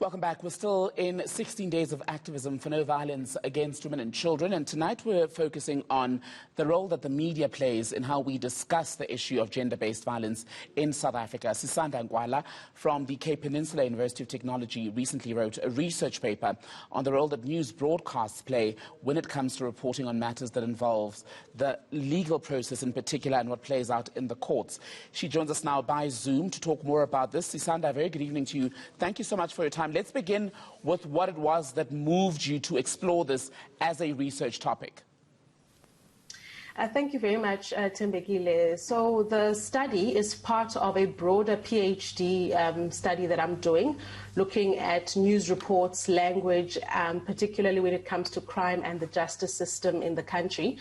Welcome back. We're still in 16 days of activism for no violence against women and children. And tonight we're focusing on the role that the media plays in how we discuss the issue of gender-based violence in South Africa. Sisanda Nkoala from the Peninsula University of Technology recently wrote a research paper on the role that news broadcasts play when it comes to reporting on matters that involves the legal process in particular and what plays out in the courts. She joins us now by Zoom to talk more about this. Sisanda, very good evening to you. Thank you so much for your time. Let's begin with what it was that moved you to explore this as a research topic. Thank you very much, Thembekile. So the study is part of a broader PhD study that I'm doing, looking at news reports, language, particularly when it comes to crime and the justice system in the country.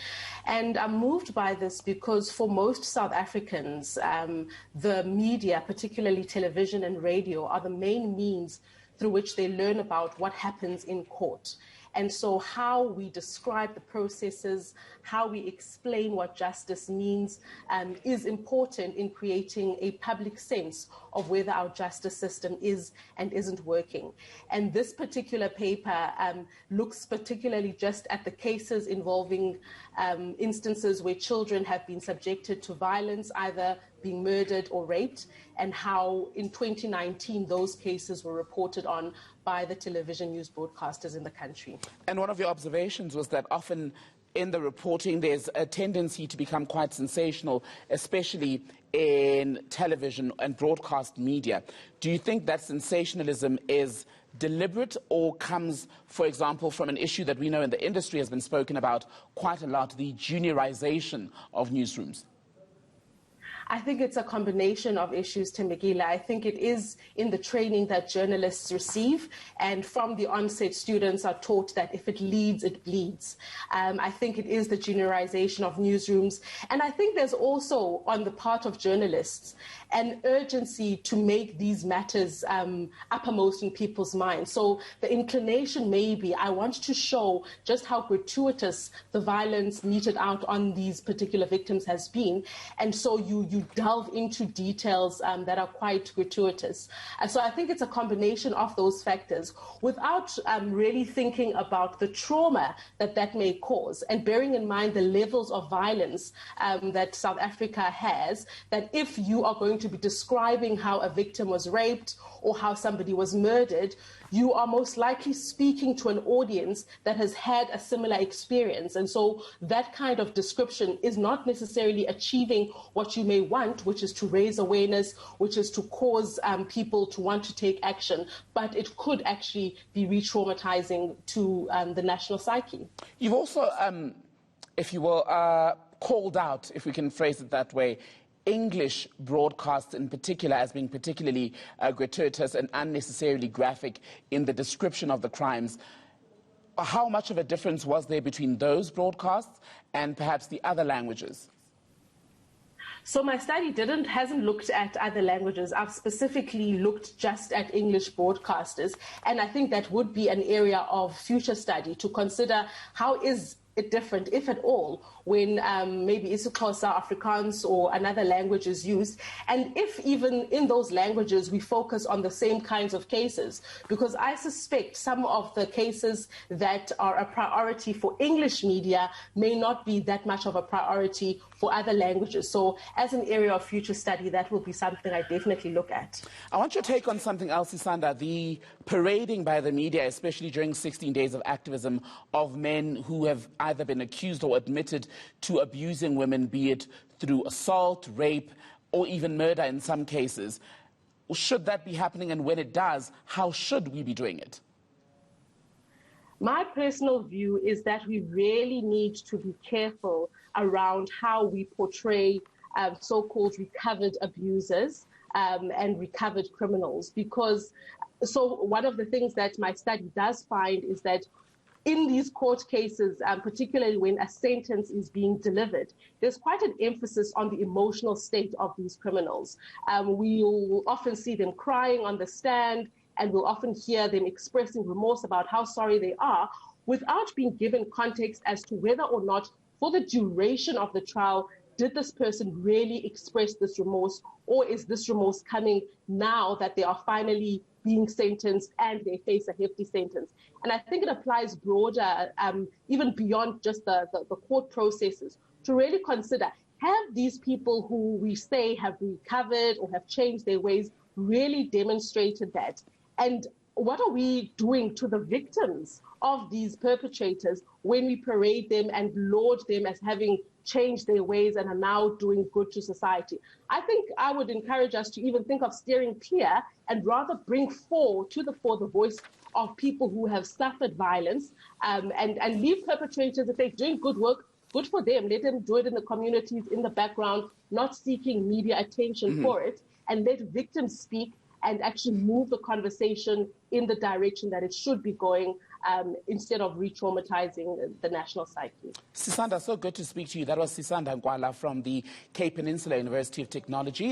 And I'm moved by this because for most South Africans, the media, particularly television and radio, are the main means through which they learn about what happens in court. And so how we describe the processes, how we explain what justice means is important in creating a public sense of whether our justice system is and isn't working. And this particular paper looks particularly just at the cases involving instances where children have been subjected to violence, either being murdered or raped, and how in 2019 those cases were reported on by the television news broadcasters in the country. And one of your observations was that often in the reporting there's a tendency to become quite sensational, especially in television and broadcast media. Do you think that sensationalism is deliberate or comes, for example, from an issue that we know in the industry has been spoken about quite a lot, the juniorization of newsrooms? I think it's a combination of issues, Thembekile. I think it is in the training that journalists receive, and from the onset, students are taught that if it leads, it bleeds. I think it is the juniorization of newsrooms, and I think there's also, on the part of journalists, an urgency to make these matters uppermost in people's minds. So the inclination may be, I want to show just how gratuitous the violence meted out on these particular victims has been, and so you delve into details that are quite gratuitous. So I think it's a combination of those factors without really thinking about the trauma that that may cause, and bearing in mind the levels of violence that South Africa has, that if you are going to be describing how a victim was raped or how somebody was murdered, you are most likely speaking to an audience that has had a similar experience. And so that kind of description is not necessarily achieving what you may want, which is to raise awareness, which is to cause people to want to take action, but it could actually be re-traumatizing to the national psyche. You've also, if you will, called out, if we can phrase it that way, English broadcasts in particular as being particularly gratuitous and unnecessarily graphic in the description of the crimes. How much of a difference was there between those broadcasts and perhaps the other languages? So my study hasn't looked at other languages. I've specifically looked just at English broadcasters, and I think that would be an area of future study to consider how is it different, if at all, when maybe isiXhosa, Afrikaans or another language is used, and if even in those languages we focus on the same kinds of cases, because I suspect some of the cases that are a priority for English media may not be that much of a priority for other languages. So as an area of future study, that will be something I definitely look at. I want your take on something else, Sisanda, the parading by the media, especially during 16 days of activism, of men who have either been accused or admitted to abusing women, be it through assault, rape, or even murder in some cases. Should that be happening, and when it does, how should we be doing it? My personal view is that we really need to be careful around how we portray so-called recovered abusers and recovered criminals, because one of the things that my study does find is that in these court cases, particularly when a sentence is being delivered, there's quite an emphasis on the emotional state of these criminals. We'll often see them crying on the stand, and we'll often hear them expressing remorse about how sorry they are, without being given context as to whether or not, for the duration of the trial, did this person really express this remorse, or is this remorse coming now that they are finally being sentenced and they face a hefty sentence? And I think it applies broader, even beyond just the court processes, to really consider, have these people who we say have recovered or have changed their ways really demonstrated that? And what are we doing to the victims of these perpetrators when we parade them and laud them as having changed their ways and are now doing good to society? I think I would encourage us to even think of steering clear and rather bring to the fore the voice of people who have suffered violence, and leave perpetrators, if they're doing good work, good for them. Let them do it in the communities, in the background, not seeking media attention for it, and let victims speak and actually move the conversation in the direction that it should be going, instead of re-traumatizing the national psyche. Sisanda, so good to speak to you. That was Sisanda Nkoala from the Cape Peninsula University of Technology.